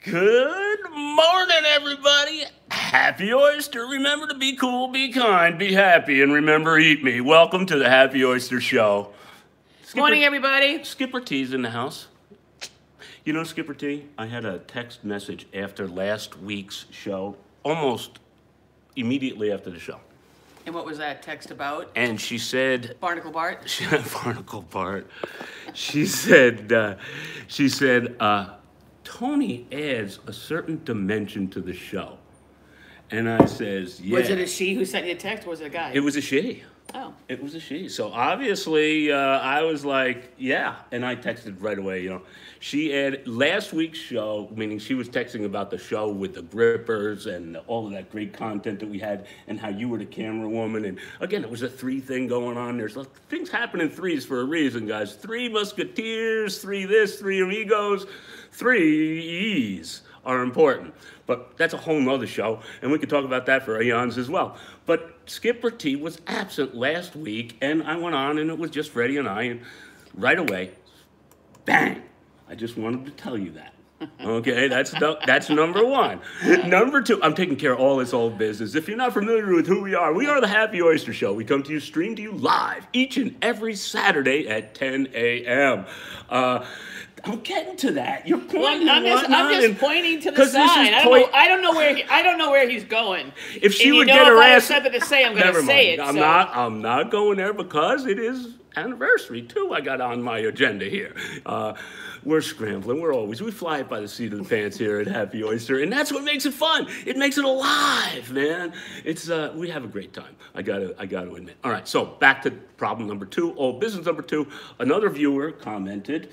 Good morning, everybody. Happy Oyster. Remember to be cool, be kind, be happy, and remember, eat me. Welcome to the Happy Oyster Show. Morning, everybody. Skipper T's in the house. You know, Skipper T, I had a text message after last week's show, almost immediately after the show. And what was that text about? And she said... Barnacle Bart? Barnacle Bart. She said, Tony adds a certain dimension to the show. And I says, yeah. Was it a she who sent you a text, or was it a guy? It was a she. Oh. It was a she. So obviously, I was like, yeah. And I texted right away, you know. She added last week's show, meaning she was texting about the show with the grippers and all of that great content that we had and how you were the camera woman. And again, it was a 3 thing going on. There's things happen in 3s for a reason, guys. 3 musketeers, 3 this, 3 amigos, 3 E's are important. But that's a whole nother show, and we could talk about that for eons as well. But Skipper T was absent last week, and I went on, and it was just Freddie and I, and right away, bang! I just wanted to tell you that. Okay, that's number 1. Number 2, I'm taking care of all this old business. If you're not familiar with who we are the Happy Oyster Show. We come to you, stream to you live each and every Saturday at 10 a.m. I'm getting to that. You're pointing. I'm just pointing to the sign. I don't know where he's going. If she would get her ass, something to say, I'm going to say it. I'm not going there because it is anniversary too. I got on my agenda here. We're scrambling. We fly it by the seat of the pants here at Happy Oyster, and that's what makes it fun. It makes it alive, man. It's we have a great time. I gotta admit. All right, so back to problem number 2, old business number 2. Another viewer commented,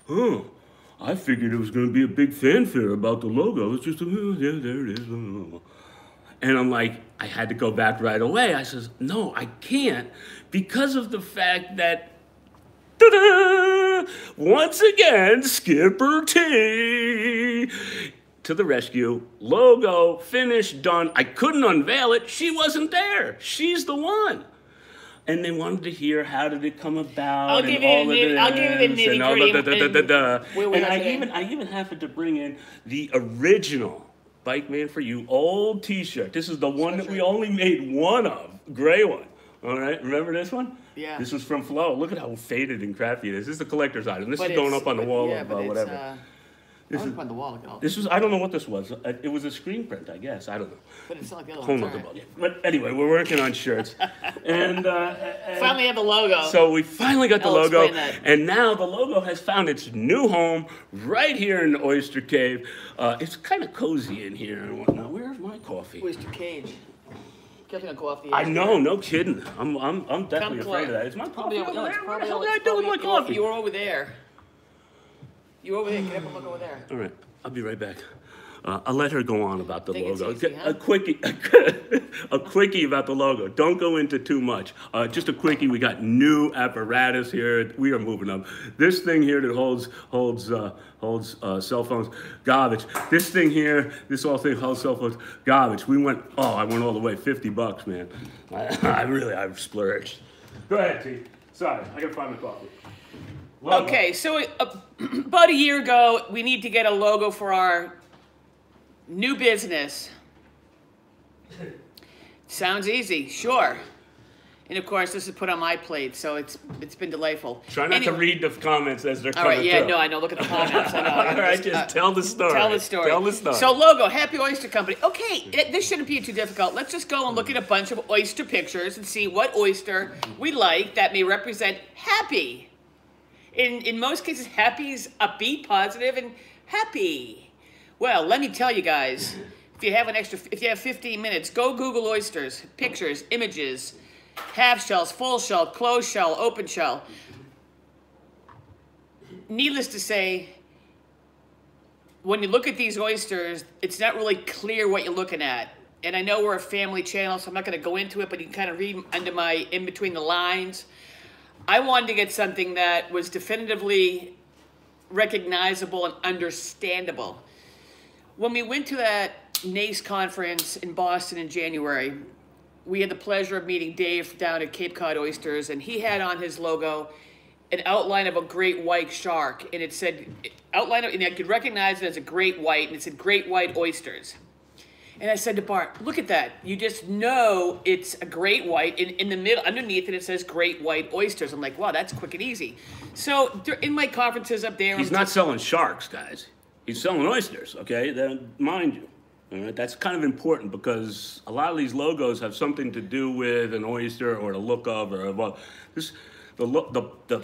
"Oh, I figured it was going to be a big fanfare about the logo. It's just yeah, there it is." And I'm like, I had to go back right away. I says, no, I can't, because of the fact that, ta-da, once again, Skipper T to the rescue. Logo, finished, done. I couldn't unveil it. She wasn't there. She's the one. And they wanted to hear how did it come about. I'll give you the nitty-gritty. And I even happened to bring in the original Bike Man for You old T-shirt. This is the one that we only made one of, gray one. All right, remember this one? Yeah. This was from Flo. Look at how faded and crappy it is. This is a collector's item. This is going up on the wall of whatever. This is on the wall. This was, I don't know what this was. It was a screen print, I guess. I don't know. But it's not like the other one. But anyway, we're working on shirts. and finally have the logo. So we finally got the logo. And now the logo has found its new home right here in the Oyster Cave. It's kind of cozy in here and whatnot. Where's my coffee? Oyster Cage. Gonna go off the I know, no kidding. I'm definitely afraid of that. It's my coffee over there. What the hell did I do with my coffee? You were over there. You over there. Get up and look over there. All right, I'll be right back. I'll let her go on about the logo. Easy, huh? A quickie about the logo. Don't go into too much. Just a quickie. We got new apparatus here. We are moving up. This thing here that holds cell phones, garbage. This thing here, this whole thing holds cell phones, garbage. I went all the way, $50, man. I've splurged. Go ahead, T. Sorry, I gotta find my coffee. Logo. Okay, so about a year ago, we need to get a logo for our new business. Sounds easy, sure. And of course, this is put on my plate, so it's been delightful. Try not to read the comments as they're coming through. All right, yeah, through. No, I know. Look at the comments. I know. All right, just tell the story. Tell the story. Tell the story. So, logo, Happy Oyster Company. Okay, this shouldn't be too difficult. Let's just go and look at a bunch of oyster pictures and see what oyster we like that may represent happy. In most cases, happy is upbeat, positive, and happy. Well, let me tell you guys, if you have 15 minutes, go Google oysters, pictures, images, half shells, full shell, closed shell, open shell. Needless to say, when you look at these oysters, it's not really clear what you're looking at. And I know we're a family channel, so I'm not going to go into it, but you can kind of read in between the lines. I wanted to get something that was definitively recognizable and understandable. When we went to that NACE conference in Boston in January, we had the pleasure of meeting Dave down at Cape Cod Oysters, and he had on his logo an outline of a great white shark, and it said outline of, and I could recognize it as a great white, and it said great white oysters. And I said to Bart, look at that. You just know it's a great white. In the middle, underneath it, it says great white oysters. I'm like, wow, that's quick and easy. So in my conferences up there, he's not selling sharks, guys. He's selling oysters, okay? Then, mind you. All right? That's kind of important because a lot of these logos have something to do with an oyster or the look of, or well, the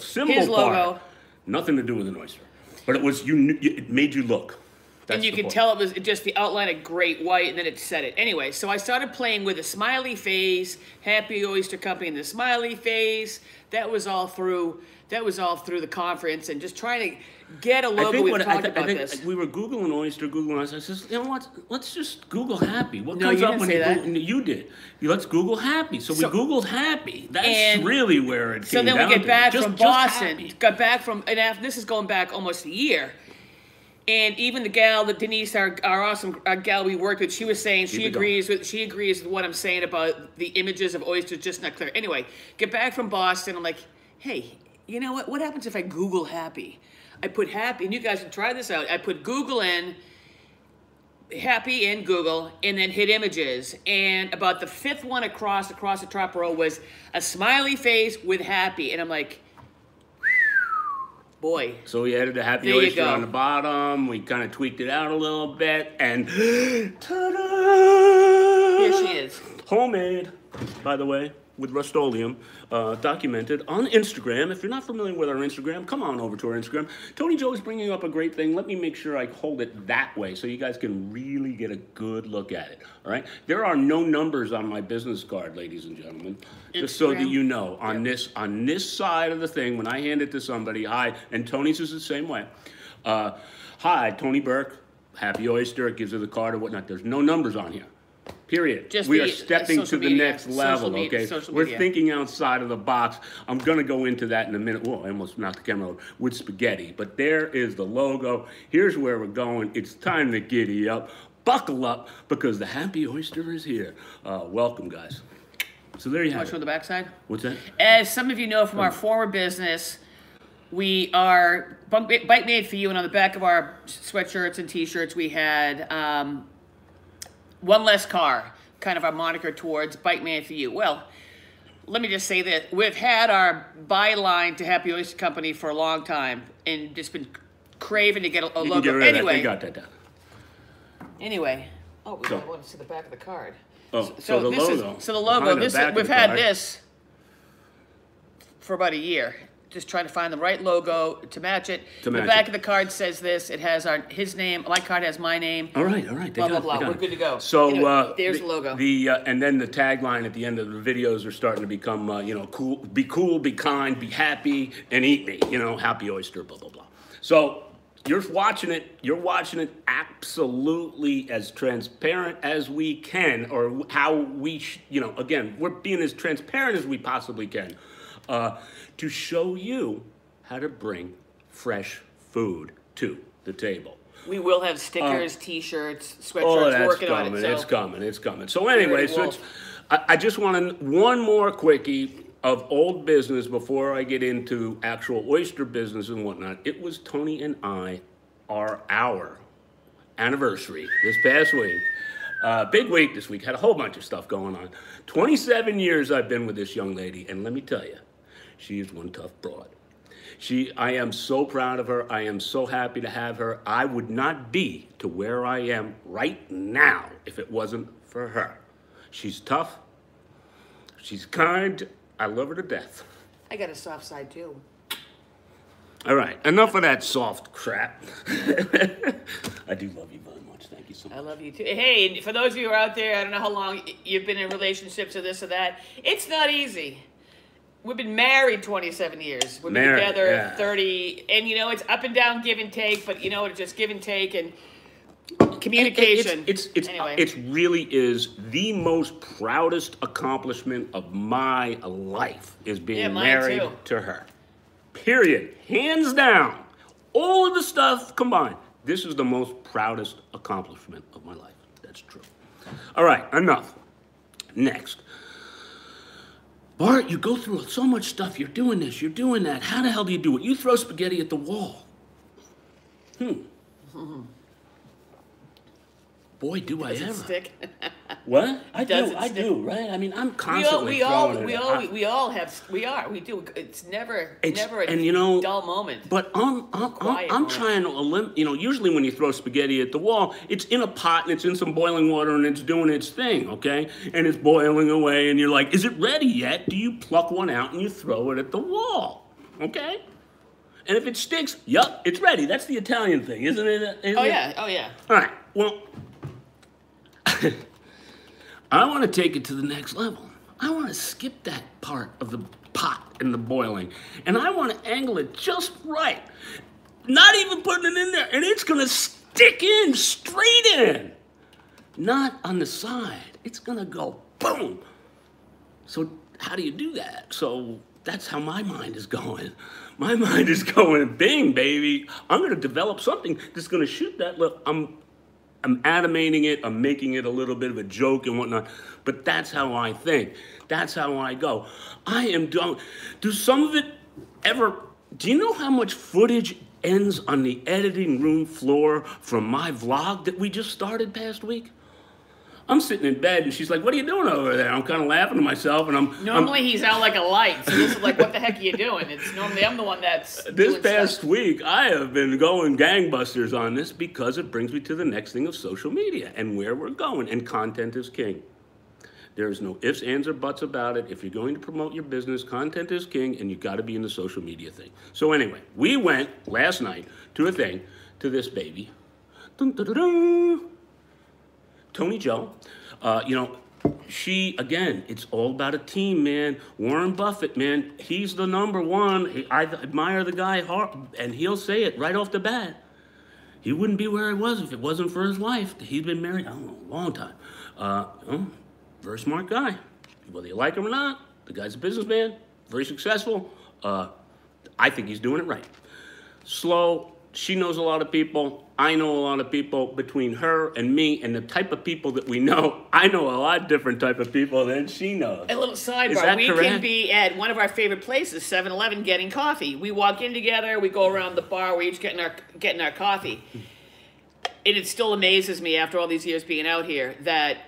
symbol his part, logo, nothing to do with an oyster. But it made you look. That's and you could tell it was just the outline of great white, and then it said it. Anyway, so I started playing with a smiley face, Happy Oyster Company, and the smiley face. That was all through the conference, and just trying to get a logo. We talked about this. We were Googling oyster, I said, you know what? Let's just Google happy. What no, comes you up didn't when say you that. Google? You did. Let's Google happy. So we Googled happy. That's really where it came So then down we get to. back Just from Boston. happy. Got back from, and after, this is going back almost a year. And even the gal, that Denise, our awesome gal we worked with, she was saying she agrees with what I'm saying about the images of oysters just not clear. Anyway, get back from Boston. I'm like, hey, you know what? What happens if I Google happy? I put happy, and you guys can try this out. I put Google in, happy in Google, and then hit images. And about the fifth one across the top row was a smiley face with happy. And I'm like, boy. So we added the happy oyster on the bottom. We kind of tweaked it out a little bit, and ta-da! Here she is. Homemade, by the way, with Rust-Oleum, documented on Instagram. If you're not familiar with our Instagram, come on over to our Instagram. Tony Joe is bringing up a great thing. Let me make sure I hold it that way so you guys can really get a good look at it, all right? There are no numbers on my business card, ladies and gentlemen, just so that you know. On this side of the thing, when I hand it to somebody, hi, and Tony's is the same way. Hi, Tony Burke, Happy Oyster, it gives her the card or whatnot. There's no numbers on here. Period. We are stepping to the next level, okay? We're thinking outside of the box. I'm going to go into that in a minute. Whoa, I almost knocked the camera over with spaghetti. But there is the logo. Here's where we're going. It's time to giddy up. Buckle up, because the Happy Oyster is here. Welcome, guys. So there you have it. Watch on the backside. What's that? As some of you know from our former business, we are Bite Made for You, and on the back of our sweatshirts and T-shirts, we had... one less car, kind of our moniker towards Bite Made for You. Well, let me just say that we've had our byline to Happy Oyster Company for a long time, and just been craving to get a logo. Get rid of that. You got that down. Anyway, we want to see the back of the card. Oh, so the logo. So the logo. We've had this for about a year. Just trying to find the right logo to match it. The back of the card says this. It has his name. My card has my name. All right. Blah, blah, blah. We're good to go. So anyway, there's the logo. And then the tagline at the end of the videos are starting to become, cool, be kind, be happy, and eat me. Happy Oyster, blah, blah, blah. So you're watching it absolutely as transparent as we can, or how we, again, we're being as transparent as we possibly can. To show you how to bring fresh food to the table. We will have stickers, T-shirts, sweatshirts, working on it. It's coming. So anyway, I just want one more quickie of old business before I get into actual oyster business and whatnot. It was Tony and our anniversary this past week. Big week this week. Had a whole bunch of stuff going on. 27 years I've been with this young lady, and let me tell you, she is one tough broad. I am so proud of her. I am so happy to have her. I would not be to where I am right now if it wasn't for her. She's tough. She's kind. I love her to death. I got a soft side too. All right, enough of that soft crap. I do love you very much. Thank you so much. I love you too. Hey, for those of you who are out there, I don't know how long you've been in relationships or this or that. It's not easy. We've been married 27 years. We've been together 30. And, it's up and down, give and take. But, it's just give and take and communication. Anyway. It really is the most proudest accomplishment of my life is being married to her. Period. Hands down. All of the stuff combined. This is the most proudest accomplishment of my life. That's true. All right, enough. Next. Bart, you go through so much stuff. You're doing this, you're doing that. How the hell do you do it? You throw spaghetti at the wall. Boy, do I Does ever. it stick? What? I Does do, it I stick? do, right? I mean, I'm constantly throwing it. We do. It's never a and you know, dull moment. But I'm moment. trying to eliminate, you know, usually when you throw spaghetti at the wall, it's in a pot and it's in some boiling water and it's doing its thing, okay? And it's boiling away and you're like, is it ready yet? Do you pluck one out and you throw it at the wall, okay? And if it sticks, yup, it's ready. That's the Italian thing, isn't it? Oh yeah. All right, well, I want to take it to the next level. I want to skip that part of the pot and the boiling. And I want to angle it just right. Not even putting it in there. And it's going to stick in, straight in. Not on the side. It's going to go boom. So how do you do that? So that's how my mind is going. My mind is going, bing, baby. I'm going to develop something that's going to shoot that. Look, I'm animating it, I'm making it a little bit of a joke and whatnot, but that's how I think. That's how I go. I am done. Do some of it ever, do you know how much footage ends on the editing room floor from my vlog that we just started past week? I'm sitting in bed and she's like, what are you doing over there? I'm kind of laughing to myself and Normally he's out like a light, so this is like, what the heck are you doing? It's normally I'm the one that's This doing past stuff. week, I have been going gangbusters on this because it brings me to the next thing of social media and where we're going, and content is king. There's no ifs, ands, or buts about it. If you're going to promote your business, content is king, and you've got to be in the social media thing. So anyway, we went last night to this baby. Dun, dun, dun, dun. Tony Joe, you know, she, again, it's all about a team, man. Warren Buffett, man, he's the number one. I admire the guy hard, and he'll say it right off the bat. He wouldn't be where he was if it wasn't for his wife. He's been married, I don't know, a long time. Very smart guy. Whether you like him or not, the guy's a businessman, very successful. I think he's doing it right. Slow. She knows a lot of people. I know a lot of people. Between her and me and the type of people that we know, I know a lot different type of people than she knows. A little sidebar. Is that We correct? can be at one of our favorite places, 7-Eleven, getting coffee. We walk in together. We go around the bar. We each getting our coffee. And it still amazes me after all these years being out here that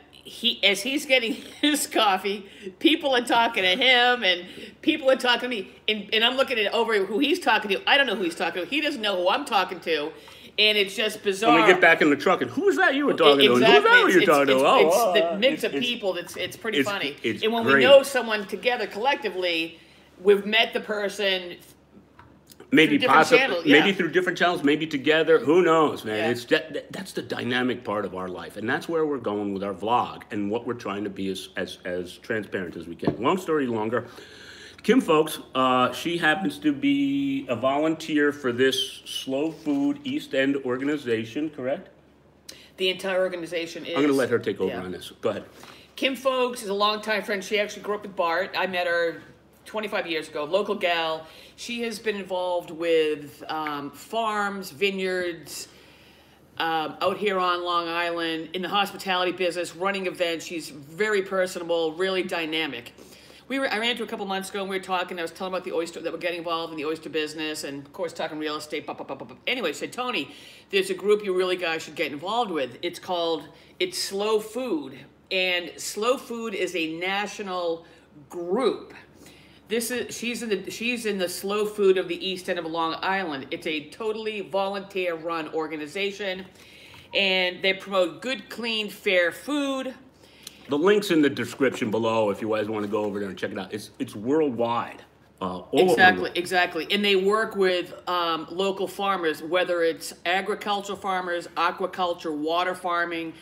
as he's getting his coffee, people are talking to him and people are talking to me. And I'm looking at over who he's talking to. I don't know who he's talking to. He doesn't know who I'm talking to. And it's just bizarre. When we get back in the truck, and who was that you were talking to? And Exactly. who's that you're talking to? It's the mix of people it's pretty funny. It's and when great. we know someone together collectively, we've met the person Maybe through different possibly, channels, yeah. maybe through different channels, maybe together. Who knows, man? Yeah. It's that's the dynamic part of our life, and that's where we're going with our vlog and what we're trying to be as transparent as we can. Long story longer. Kim, folks, she happens to be a volunteer for this Slow Food East End organization, correct? The entire organization is. I'm going to let her take over yeah. on this. Go ahead. Kim Folks is a longtime friend. She actually grew up with Bart. I met her 25 years ago, local gal. She has been involved with farms, vineyards, out here on Long Island, in the hospitality business, running events. She's very personable, really dynamic. I ran into her a couple months ago and we were talking. I was telling about the oyster, that we're getting involved in the oyster business, and of course talking real estate. Anyway, she said, Tony, there's a group you really guys should get involved with. It's Slow Food, and Slow Food is a national group. She's in the Slow Food of the East End of Long Island. It's a totally volunteer-run organization, and they promote good, clean, fair food. The link's in the description below if you guys want to go over there and check it out. It's worldwide. All over the world. Exactly. And they work with local farmers, whether it's agricultural farmers, aquaculture, water farming,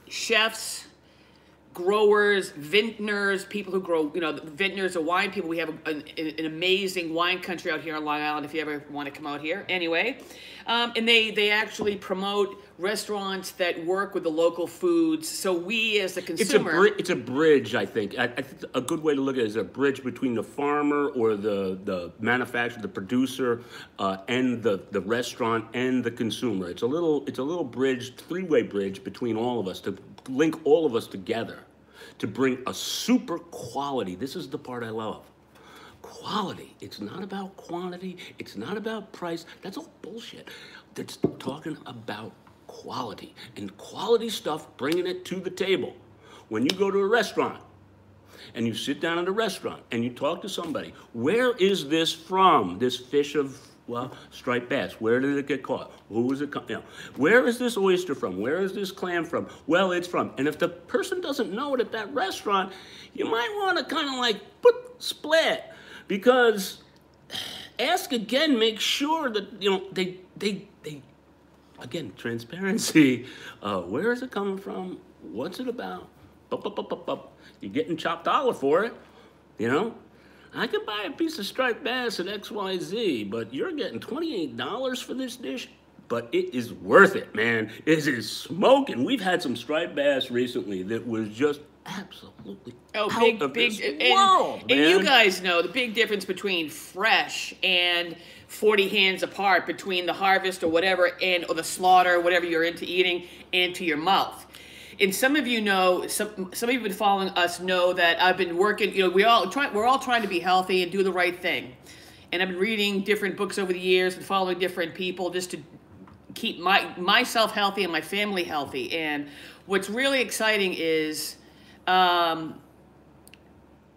chefs, growers, vintners, people who grow, vintners are wine people. We have an amazing wine country out here on Long Island if you ever want to come out here. Anyway, and they actually promote restaurants that work with the local foods. So we as the consumer... It's a bridge, I think. I think a good way to look at it is a bridge between the farmer or the manufacturer, the producer, and the restaurant and the consumer. It's a little bridge, three-way bridge between all of us to link all of us together. to bring a super quality. This is the part I love. Quality. It's not about quantity. It's not about price. That's all bullshit. It's talking about quality. And quality stuff, bringing it to the table. When you go to a restaurant and you sit down at a restaurant and you talk to somebody, where is this from? This fish of, well, striped bass. Where did it get caught? Who was it? You know, where is this oyster from? Where is this clam from? Well, it's from. And if the person doesn't know it at that restaurant, you might want to kind of like split. Because ask again, make sure that, you know, they again, transparency. Where is it coming from? What's it about? You're getting chopped dollar for it, you know? I can buy a piece of striped bass at XYZ, but you're getting $28 for this dish? But it is worth it, man. It is smoking. We've had some striped bass recently that was just absolutely out of this world, man. And you guys know the big difference between fresh and 40 hands apart, between the harvest or whatever, or the slaughter, whatever you're into eating, and to your mouth. And some of you know, some of you have been following us know that I've been working, you know, we're all trying to be healthy and do the right thing. And I've been reading different books over the years and following different people just to keep myself healthy and my family healthy. And what's really exciting is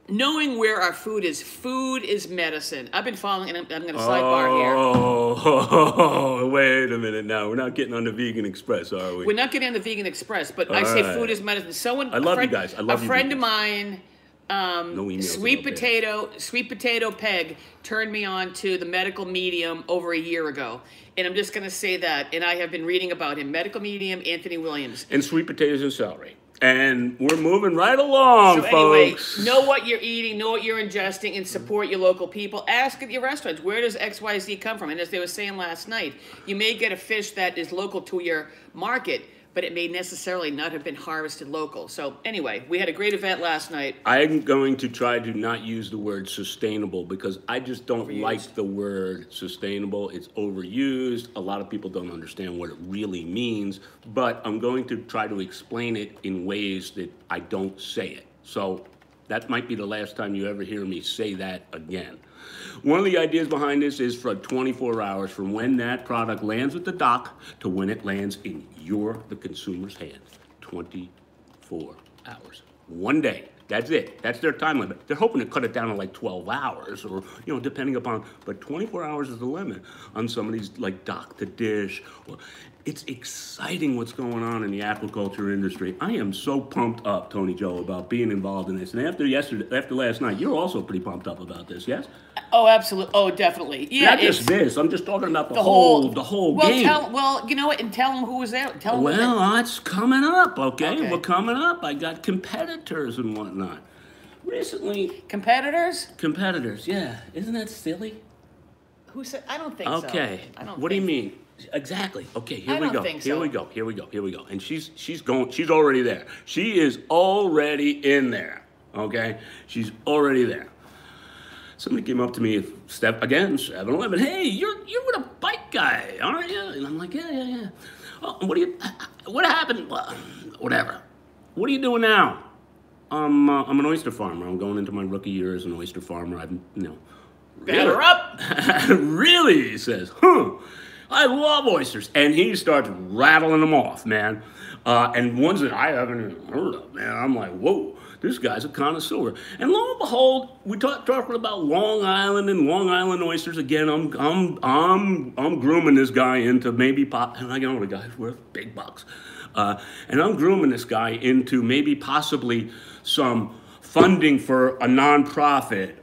knowing where our food is. Food is medicine. I've been following, and I'm going to sidebar here. Oh, wait a minute now. We're not getting on the Vegan Express, are we? We're not getting on the Vegan Express, but I say food is medicine. I love you guys. I love you. A friend of mine, Sweet Potato Peg, turned me on to the medical medium over a year ago. And I'm just going to say that. And I have been reading about him. Medical medium, Anthony Williams. And sweet potatoes and celery. And we're moving right along, so anyway, folks. Know what you're eating, know what you're ingesting, and support your local people. Ask at your restaurants, where does XYZ come from? And as they were saying last night, you may get a fish that is local to your market, but it may necessarily not have been harvested local. So anyway, we had a great event last night. I'm going to try to not use the word sustainable because I just don't like the word sustainable. It's overused. A lot of people don't understand what it really means, but I'm going to try to explain it in ways that I don't say it. So that might be the last time you ever hear me say that again. One of the ideas behind this is for 24 hours from when that product lands at the dock to when it lands in the consumer's hand. 24 hours. One day. That's it. That's their time limit. They're hoping to cut it down to like 12 hours or, you know, depending upon, but 24 hours is the limit on some of these like dock to dish. It's exciting what's going on in the aquaculture industry. I am so pumped up, Tony Joe, about being involved in this. And after last night, you're also pretty pumped up about this, yes? Oh, absolutely. Oh, definitely. Yeah. Not just this. I'm just talking about the whole game. Well, you know what? And tell them who was there. It's coming up, okay? We're coming up. I got competitors and whatnot. Recently. Competitors? Competitors, yeah. Isn't that silly? Who said? I don't think so. Okay. What do you mean? Exactly. Okay, here we go. Here we go. And she's already there. She is already in there. Okay? She's already there. Somebody came up to me, again, 7-Eleven. Hey, you're with a bike guy, aren't you? And I'm like, yeah. Oh, what happened? Well, whatever. What are you doing now? I'm an oyster farmer. I'm going into my rookie year as an oyster farmer. Batter up. Really, he says, I love oysters. And he starts rattling them off, man. And ones that I haven't even heard of, man. I'm like, whoa, this guy's a connoisseur. And lo and behold, we talking about Long Island and Long Island oysters. Again, I'm grooming this guy into maybe and I know the guy's worth big bucks. And I'm grooming this guy into maybe possibly some funding for a nonprofit,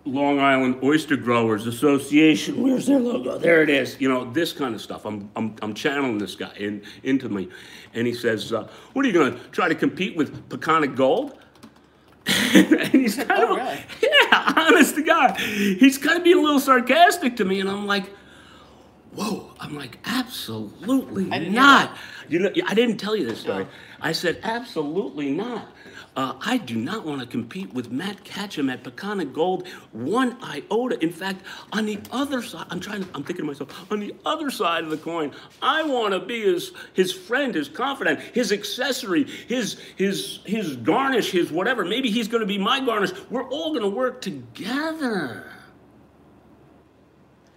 Long Island Oyster Growers Association. Where's their logo? There it is. You know, this kind of stuff. I'm channeling this guy into me. And he says, what are you going to try to compete with Peconic Gold? And he's kind of, really? Yeah, honest to God. He's kind of being a little sarcastic to me. And I'm like, whoa, I'm like, absolutely I didn't hear not. that. You know, I didn't tell you this story. No. I said, absolutely not. I do not want to compete with Matt Ketchum at Pecana Gold one iota. In fact, on the other side, I'm thinking to myself, on the other side of the coin, I want to be his friend, his confidant, his accessory, his garnish, his whatever. Maybe he's going to be my garnish. We're all going to work together.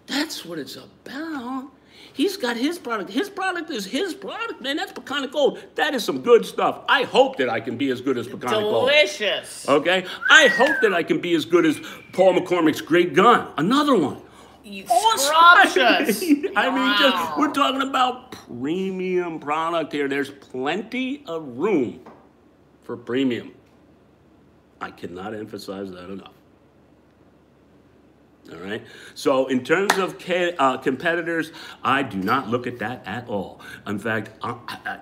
That's what it's about. He's got his product. His product is his product, man. That's Pecana Gold. That is some good stuff. I hope that I can be as good as Pecana Gold. Delicious. Okay? I hope that I can be as good as Paul McCormick's Great Gun. Another one. Scrumptious. I mean, we're talking about premium product here. There's plenty of room for premium. I cannot emphasize that enough. All right. So in terms of competitors, I do not look at that at all. In fact, I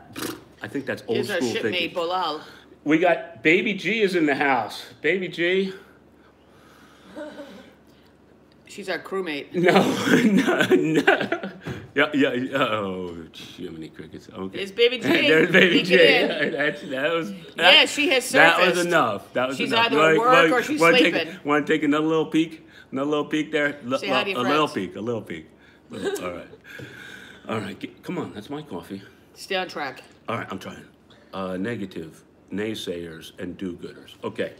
think that's old school thinking. Shipmate Bolal. We got Baby G is in the house. Baby G. She's our crewmate. No. Yeah. Oh, Jiminy Crickets. Okay. There's Baby G. There's Baby G. Yeah, she has surfaced. That was enough. That was she's enough. She's either at work or she's sleeping. Want to take another little peek? Another little peek there? Say hi to your little friends. peek. A little peek. All right. All right. Come on. That's my coffee. Stay on track. All right. I'm trying. Negative, naysayers, and do-gooders. Okay.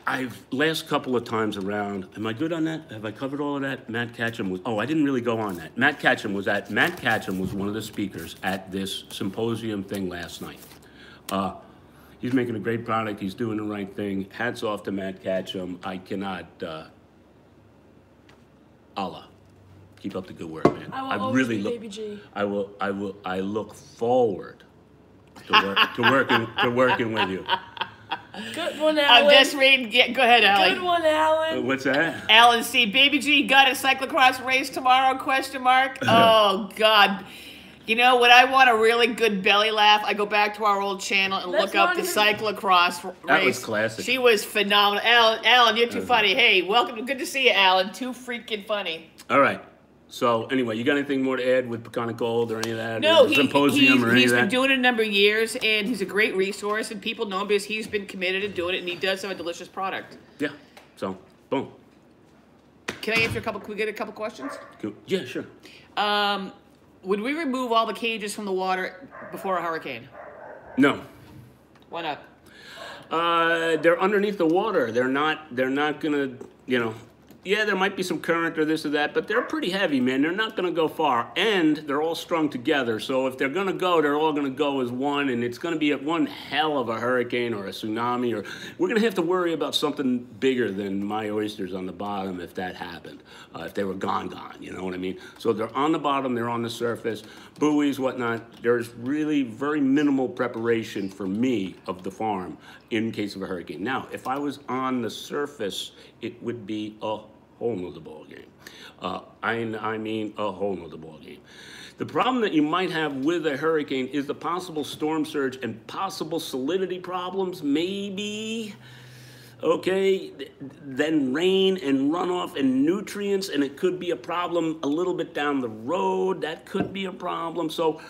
I've last couple of times around, am I good on that? Have I covered all of that? Matt Ketchum was, I didn't really go on that. Matt Ketchum was one of the speakers at this symposium thing last night. He's making a great product. He's doing the right thing. Hats off to Matt Ketchum. I cannot, Allah, keep up the good work, man. I will always be Baby G. I look forward to working with you. Good one, Alan. I'm just reading. Yeah, go ahead, Alan. Good one, Alan. What's that? Alan C. Baby G got a cyclocross race tomorrow? Question mark. Oh God. You know, when I want a really good belly laugh, I go back to our old channel and look up the cyclocross race. That was classic. She was phenomenal. Alan, you're too funny. Hey, welcome. Good to see you, Alan. Too freaking funny. All right. So anyway, you got anything more to add with Pecana Gold or any of that? No, or symposium or any he's of that? been doing it a number of years, and he's a great resource, and people know him because he's been committed to doing it, and he does have a delicious product. Yeah. So, boom. Can I answer a couple? Can we get a couple questions? Cool. Yeah, sure. Would we remove all the cages from the water before a hurricane? No. Why not? They're underneath the water. They're not gonna, yeah, there might be some current or this or that, but they're pretty heavy, man. They're not gonna go far, and they're all strung together. So if they're gonna go, they're all gonna go as one, and it's gonna be one hell of a hurricane or a tsunami, or we're gonna have to worry about something bigger than my oysters on the bottom if that happened. If they were gone, you know what I mean? So they're on the bottom, they're on the surface, buoys, whatnot. There's really very minimal preparation for me of the farm in case of a hurricane. Now, if I was on the surface, it would be a whole nother ball game. I mean a whole nother ball game. The problem that you might have with a hurricane is the possible storm surge and possible salinity problems, maybe. Okay, then rain and runoff and nutrients, and it could be a problem a little bit down the road. That could be a problem. So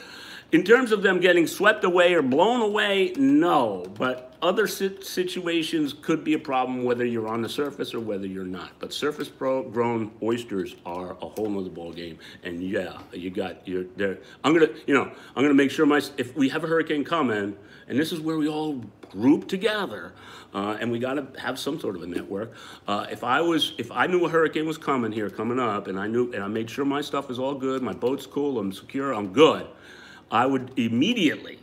in terms of them getting swept away or blown away, no. But other situations could be a problem whether you're on the surface or whether you're not. But surface-grown oysters are a whole nother ball game. And yeah, you're there. I'm gonna make sure if we have a hurricane coming, and this is where we all group together, and we got to have some sort of a network. If I knew a hurricane was coming up, and I made sure my stuff is all good, my boat's cool, I'm secure, I'm good, I would immediately,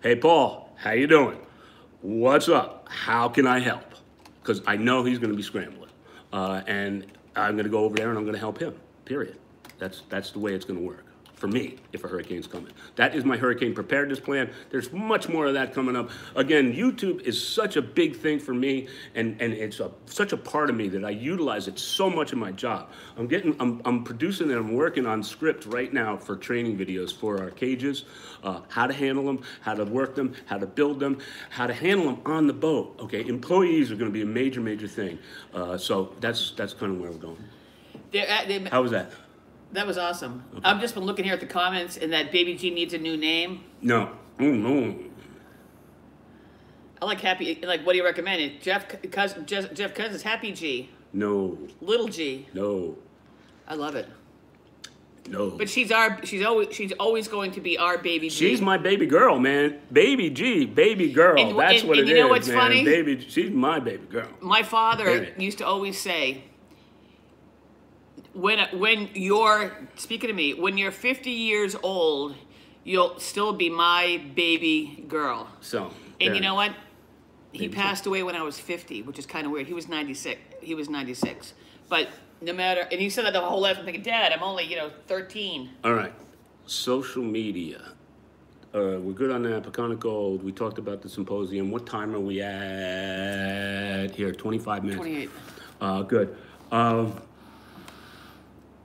hey Paul, how you doing? What's up? How can I help? Because I know he's going to be scrambling, and I'm going to go over there and I'm going to help him. Period. That's the way it's going to work for me if a hurricane's coming. That is my hurricane preparedness plan. There's much more of that coming up. Again, YouTube is such a big thing for me, and it's such a part of me that I utilize it so much in my job. I'm producing and I'm working on script right now for training videos for our cages, how to handle them, how to work them, how to build them, how to handle them on the boat. Okay, employees are going to be a major thing. So that's kind of where we're going. How was that? That was awesome. Okay. I've just been looking here at the comments, and that Baby G needs a new name. No. No. I like Happy. Like, what do you recommend? Jeff Cousins, Happy G. No. Little G. No. I love it. No. But she's always going to be our Baby G. She's my baby girl, man. Baby G, baby girl. That's what it is, you know what's man. funny? Baby, she's my baby girl. My father Yeah. used to always say, when you're, speaking to me, when you're 50 years old, you'll still be my baby girl. So. And you know what? He Maybe passed away when I was 50, which is kind of weird. He was 96. But no matter, and he said that the whole life. I'm thinking, Dad, I'm only, 13. All right. Social media. We're good on that. Peconic Gold. We talked about the symposium. What time are we at? Here, 25 minutes. 28. Good.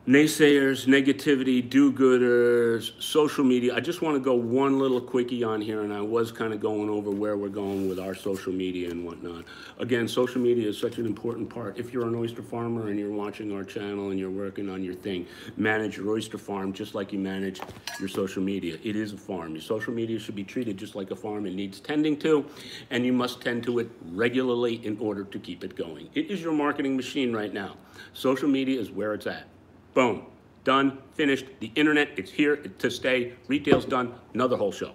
Naysayers, negativity, do-gooders, social media. I just want to go one little quickie on here, and I was kind of going over where we're going with our social media and whatnot. Again, social media is such an important part. If you're an oyster farmer and you're watching our channel and you're working on your thing, manage your oyster farm just like you manage your social media. It is a farm. Your social media should be treated just like a farm. It needs tending to, and you must tend to it regularly in order to keep it going. It is your marketing machine right now. Social media is where it's at. Boom. Done. Finished. The internet, it's here to stay. Retail's done. Another whole show.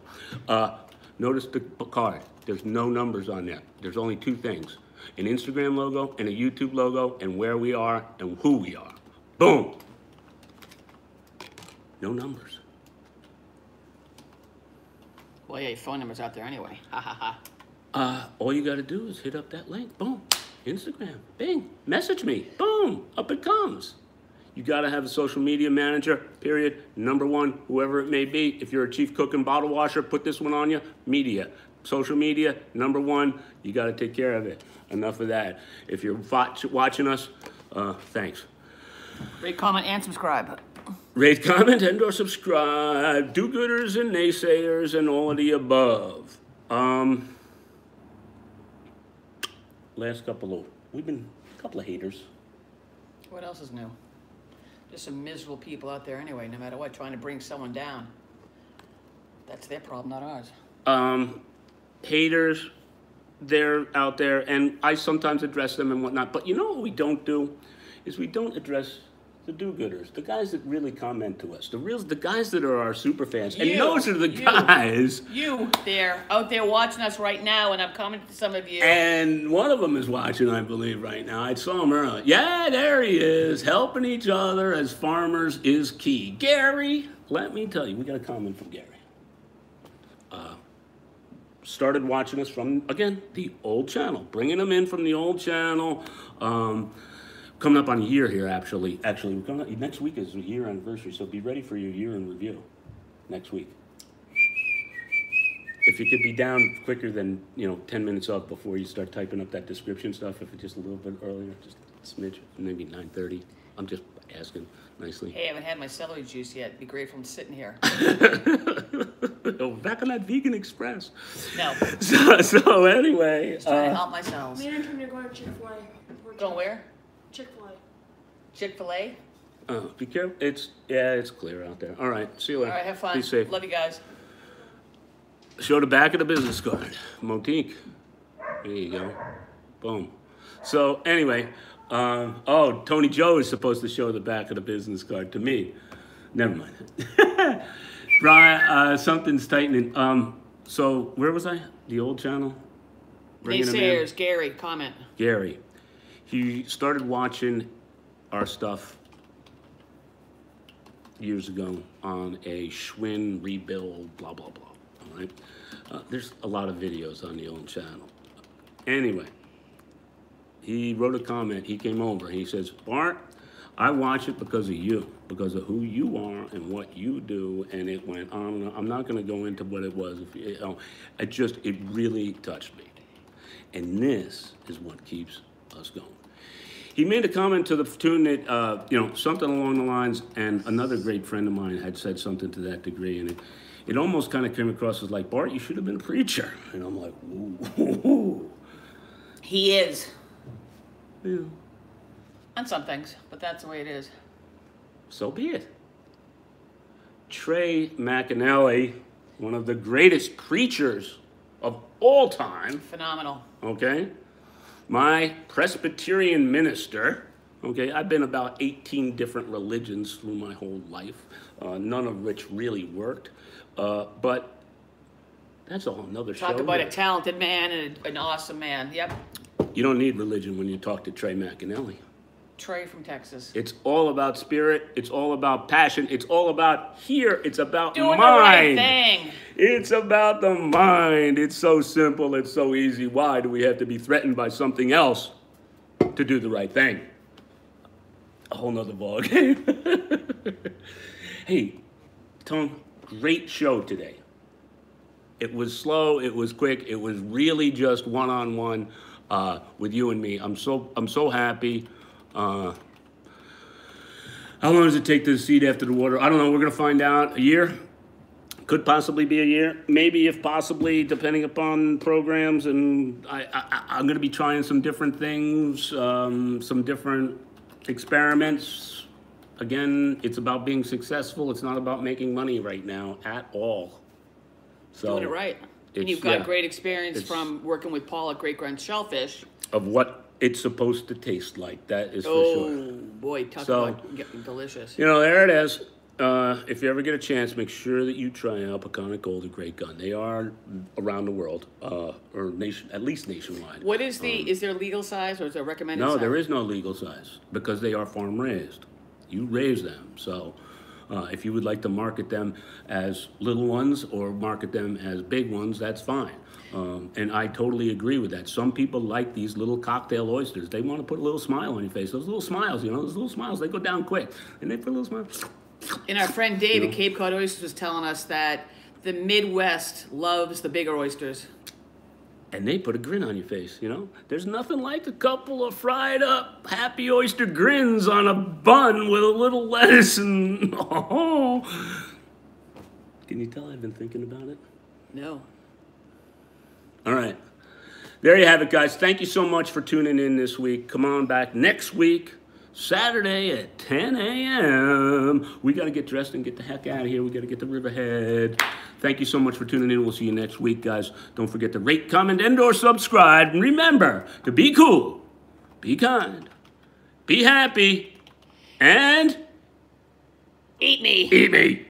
Notice the card. There's no numbers on there. There's only two things. An Instagram logo and a YouTube logo and where we are and who we are. Boom. No numbers. Well, yeah, your phone number's out there anyway. Ha ha ha. All you got to do is hit up that link. Boom. Instagram. Bing. Message me. Boom. Up it comes. You got to have a social media manager, period. Number one, whoever it may be. If you're a chief cook and bottle washer, put this one on you. Media. Social media, number one, you got to take care of it. Enough of that. If you're watching us, thanks. Rate, comment, and subscribe. Rate, comment, and or subscribe. Do-gooders and naysayers and all of the above. Last couple of haters. What else is new? Just some miserable people out there anyway, no matter what, trying to bring someone down. That's their problem, not ours. Haters, they're out there, and I sometimes address them and whatnot, but you know what we don't do? Is we don't address the do-gooders, the guys that really comment to us, the guys that are our super fans, and those are the guys. You out there watching us right now, and I'm commenting to some of you. And one of them is watching, I believe, right now. I saw him earlier. Yeah, there he is. Helping each other as farmers is key. Gary, let me tell you, we got a comment from Gary. Started watching us from, again, the old channel. Bringing them in from the old channel. Coming up on a year here, actually. We're coming up, next week is a year anniversary, so be ready for your year in review next week. If you could be down quicker than 10 minutes up before you start typing up that description stuff, if it's just a little bit earlier, just a smidge, maybe 9:30. I'm just asking nicely. Hey, I haven't had my celery juice yet. Be grateful I'm sitting here. Oh, back on that Vegan Express. No. So anyway. Just trying to help myself. Me and Antonio are going to Chick-fil-A. Going where? Chick-fil-A. Chick-fil-A? Be careful. It's clear out there. All right. See you later. All right, have fun. Be safe. Love you guys. Show the back of the business card. Motique. There you go. Boom. So anyway, Tony Joe is supposed to show the back of the business card to me. Never mind. Brian, something's tightening. So where was I? The old channel? Bringing him in? Naysayers, Gary, comment. Gary. He started watching our stuff years ago on a Schwinn rebuild, blah, blah, blah. All right? There's a lot of videos on the old channel. Anyway, he wrote a comment. He came over. He says, Bart, I watch it because of you, because of who you are and what you do. And it went on. I'm not going to go into what it was. It really touched me. And this is what keeps us going. He made a comment to the tune that, something along the lines, and another great friend of mine had said something to that degree, and it almost kind of came across as like, Bart, you should have been a preacher. And I'm like, ooh. He is. Yeah. On some things, but that's the way it is. so be it. Trey McAnally, one of the greatest preachers of all time. Phenomenal. Okay? My Presbyterian minister. Okay, I've been about 18 different religions through my whole life, none of which really worked. But that's a whole nother show. Talk about a talented man and an awesome man. Yep. You don't need religion when you talk to Trey McAnally. Trey from Texas. It's all about spirit. It's all about passion. It's all about here. It's about Doing mind. the right thing. It's about the mind. It's so simple. It's so easy. Why do we have to be threatened by something else to do the right thing? A whole nother ballgame. Hey, Tone, great show today. It was slow. It was quick. It was really just one-on-one with you and me. I'm so happy. How long does it take to seed after the water? I don't know. We're going to find out. A year? Could possibly be a year. Maybe, if possibly, depending upon programs. And I'm going to be trying some different things, some different experiments. Again, it's about being successful. It's not about making money right now at all. So Doing it right. And you've got great experience from working with Paul at Great Grunt Shellfish. Of what it's supposed to taste like. That is for sure. Oh, boy. Talk about getting delicious. You know, there it is. If you ever get a chance, make sure that you try Aquaculture Gold, a great gun. They are around the world, or at least nationwide. What is is there a legal size or is there a recommended size? No, there is no legal size because they are farm raised. You raise them. So if you would like to market them as little ones or market them as big ones, that's fine. And I totally agree with that. Some people like these little cocktail oysters. They want to put a little smile on your face. Those little smiles, those little smiles, they go down quick. And they put a little smile. And our friend Dave at Cape Cod Oysters was telling us that the Midwest loves the bigger oysters. And they put a grin on your face, There's nothing like a couple of fried up happy oyster grins on a bun with a little lettuce and, oh. Can you tell I've been thinking about it? No. All right. There you have it, guys. Thank you so much for tuning in this week. Come on back next week, Saturday at 10 a.m. We got to get dressed and get the heck out of here. We got to get to Riverhead. Thank you so much for tuning in. We'll see you next week, guys. Don't forget to rate, comment, and/or subscribe. And remember to be cool, be kind, be happy, and eat me. Eat me.